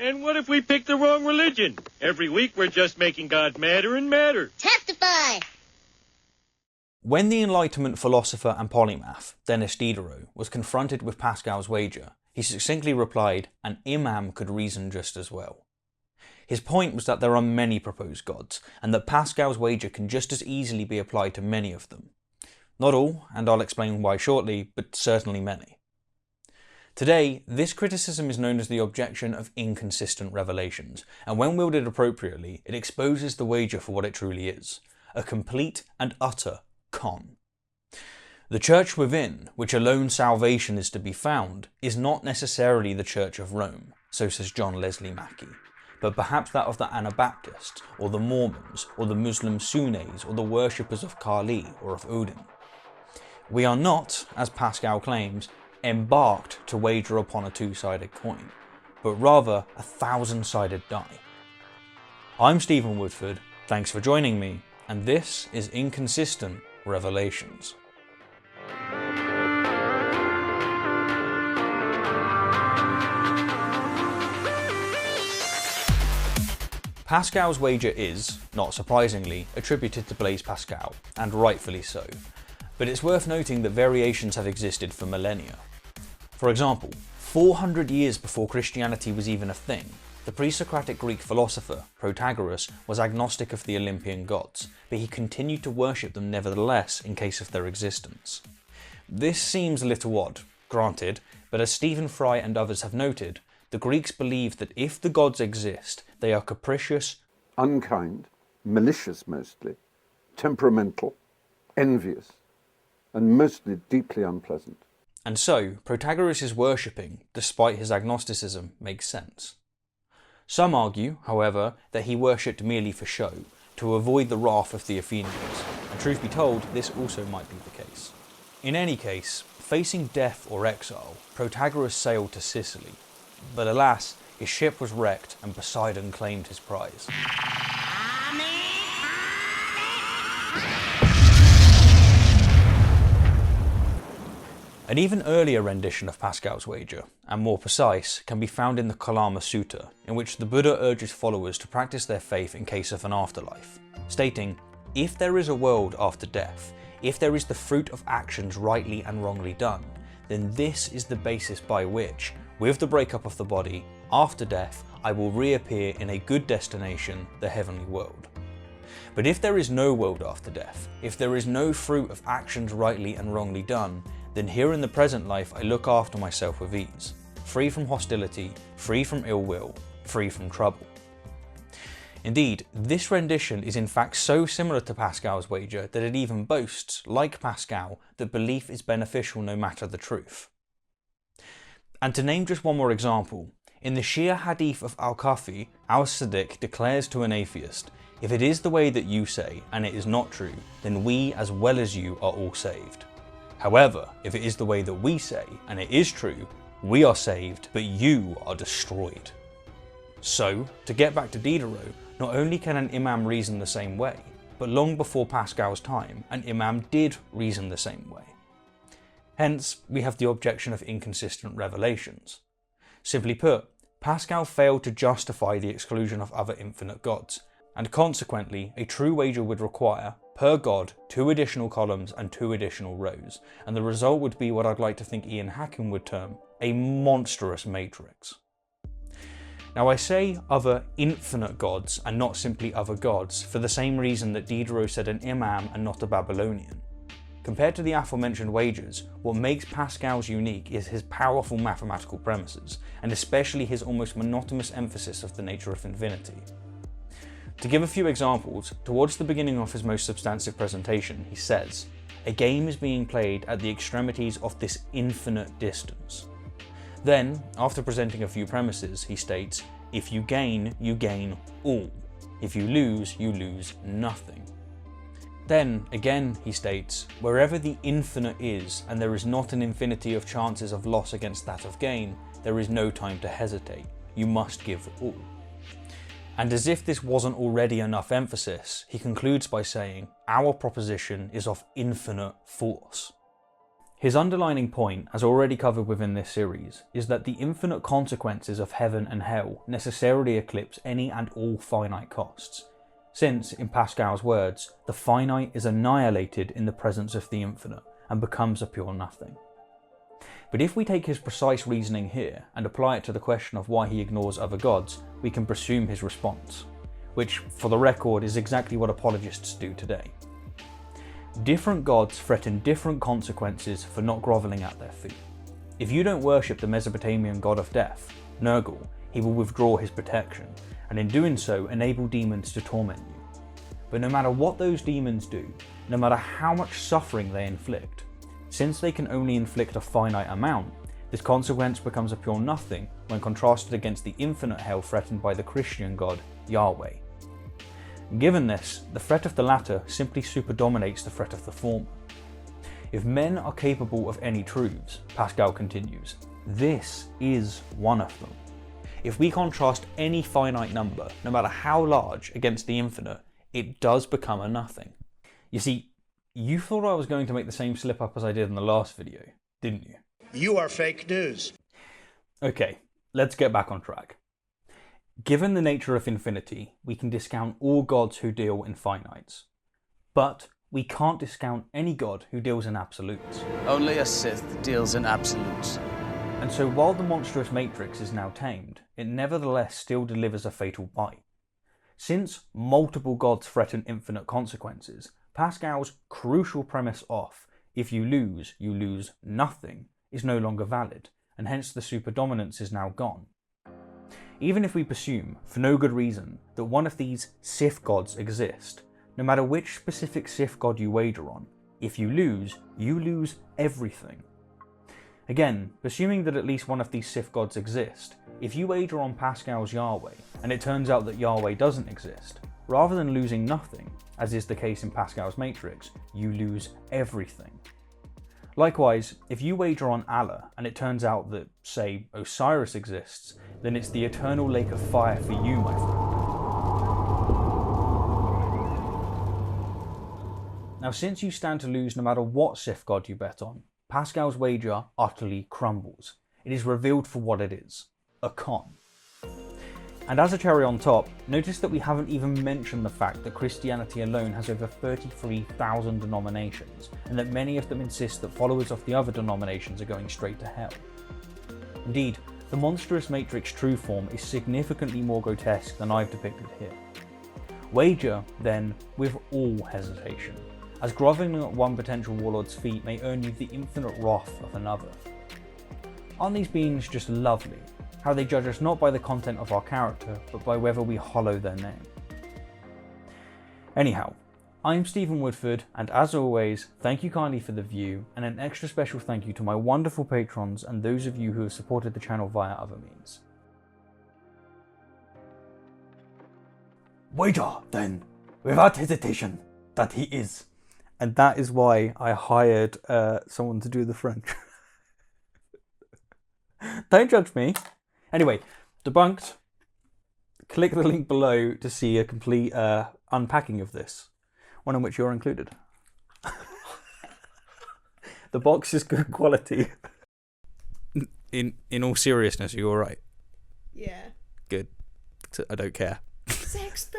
And what if we pick the wrong religion? Every week we're just making God madder and madder. Testify! When the Enlightenment philosopher and polymath, Denis Diderot, was confronted with Pascal's Wager, he succinctly replied, an imam could reason just as well. His point was that there are many proposed gods, and that Pascal's Wager can just as easily be applied to many of them. Not all, and I'll explain why shortly, but certainly many. Today, this criticism is known as the objection of inconsistent revelations, and when wielded appropriately, it exposes the wager for what it truly is, a complete and utter con. The church within, which alone salvation is to be found, is not necessarily the Church of Rome, so says John Leslie Mackey, but perhaps that of the Anabaptists, or the Mormons, or the Muslim Sunnis, or the worshippers of Kali or of Odin. We are not, as Pascal claims, embarked to wager upon a two-sided coin, but rather a thousand-sided die. I'm Stephen Woodford, thanks for joining me, and this is Inconsistent Revelations. Pascal's Wager is, not surprisingly, attributed to Blaise Pascal, and rightfully so, but it's worth noting that variations have existed for millennia. For example, 400 years before Christianity was even a thing, the pre-Socratic Greek philosopher, Protagoras, was agnostic of the Olympian gods, but he continued to worship them nevertheless in case of their existence. This seems a little odd, granted, but as Stephen Fry and others have noted, the Greeks believed that if the gods exist, they are capricious, unkind, malicious mostly, temperamental, envious, and mostly deeply unpleasant. And so, Protagoras' worshipping, despite his agnosticism, makes sense. Some argue, however, that he worshipped merely for show, to avoid the wrath of the Athenians, and truth be told, this also might be the case. In any case, facing death or exile, Protagoras sailed to Sicily, but alas, his ship was wrecked and Poseidon claimed his prize. An even earlier rendition of Pascal's Wager, and more precise, can be found in the Kalama Sutta, in which the Buddha urges followers to practice their faith in case of an afterlife, stating, if there is a world after death, if there is the fruit of actions rightly and wrongly done, then this is the basis by which, with the breakup of the body, after death, I will reappear in a good destination, the heavenly world. But if there is no world after death, if there is no fruit of actions rightly and wrongly done, then here in the present life I look after myself with ease, free from hostility, free from ill will, free from trouble. Indeed, this rendition is in fact so similar to Pascal's Wager that it even boasts, like Pascal, that belief is beneficial no matter the truth. And to name just one more example, in the Shia Hadith of Al-Kafi, Al-Siddiq declares to an atheist, if it is the way that you say, and it is not true, then we as well as you are all saved. However, if it is the way that we say, and it is true, we are saved, but you are destroyed. So, to get back to Diderot, not only can an imam reason the same way, but long before Pascal's time, an imam did reason the same way. Hence, we have the objection of inconsistent revelations. Simply put, Pascal failed to justify the exclusion of other infinite gods, and consequently, a true wager would require, per god, 2 additional columns and 2 additional rows, and the result would be what I'd like to think Ian Hacking would term a monstrous matrix. Now I say other infinite gods and not simply other gods for the same reason that Diderot said an imam and not a Babylonian. Compared to the aforementioned wagers, what makes Pascal's unique is his powerful mathematical premises, and especially his almost monotonous emphasis of the nature of infinity. To give a few examples, towards the beginning of his most substantive presentation, he says, a game is being played at the extremities of this infinite distance. Then, after presenting a few premises, he states, if you gain all. If you lose nothing. Then, again, he states, wherever the infinite is, and there is not an infinity of chances of loss against that of gain, there is no time to hesitate. You must give all. And as if this wasn't already enough emphasis, he concludes by saying, our proposition is of infinite force. His underlining point, as already covered within this series, is that the infinite consequences of heaven and hell necessarily eclipse any and all finite costs, since, in Pascal's words, the finite is annihilated in the presence of the infinite and becomes a pure nothing. But if we take his precise reasoning here and apply it to the question of why he ignores other gods, we can presume his response, which, for the record, is exactly what apologists do today. Different gods threaten different consequences for not grovelling at their feet. If you don't worship the Mesopotamian god of death, Nergal, he will withdraw his protection, and in doing so enable demons to torment you. But no matter what those demons do, no matter how much suffering they inflict, since they can only inflict a finite amount, this consequence becomes a pure nothing when contrasted against the infinite hell threatened by the Christian god, Yahweh. Given this, the threat of the latter simply superdominates the threat of the former. If men are capable of any truths, Pascal continues, this is one of them. If we contrast any finite number, no matter how large, against the infinite, it does become a nothing. You see, you thought I was going to make the same slip up as I did in the last video, didn't you? You are fake news. Okay, let's get back on track. Given the nature of infinity, we can discount all gods who deal in finites. But we can't discount any god who deals in absolutes. Only a Sith deals in absolutes. And so while the monstrous matrix is now tamed, it nevertheless still delivers a fatal bite. Since multiple gods threaten infinite consequences, Pascal's crucial premise of, if you lose nothing, is no longer valid, and hence the superdominance is now gone. Even if we presume, for no good reason, that one of these Sith gods exist, no matter which specific Sith god you wager on, if you lose everything. Again, assuming that at least one of these Sith gods exist, if you wager on Pascal's Yahweh, and it turns out that Yahweh doesn't exist, rather than losing nothing, as is the case in Pascal's matrix, you lose everything. Likewise, if you wager on Allah and it turns out that, say, Osiris exists, then it's the eternal lake of fire for you, my friend. Now, since you stand to lose no matter what Sith god you bet on, Pascal's wager utterly crumbles. It is revealed for what it is, a con. And as a cherry on top, notice that we haven't even mentioned the fact that Christianity alone has over 33,000 denominations, and that many of them insist that followers of the other denominations are going straight to hell. Indeed, the monstrous matrix true form is significantly more grotesque than I've depicted here. Wager, then, with all hesitation, as grovelling at one potential warlord's feet may earn you the infinite wrath of another. Aren't these beings just lovely? How they judge us not by the content of our character, but by whether we hollow their name. Anyhow, I'm Stephen Woodford, and as always, thank you kindly for the view, and an extra special thank you to my wonderful patrons and those of you who have supported the channel via other means. Wager, then, without hesitation, that he is. And that is why I hired someone to do the French. Don't judge me. Anyway, debunked. Click the link below to see a complete unpacking of this, one in which you're included. The box is good quality. In all seriousness, are you alright? Yeah. Good. I don't care. Sexta.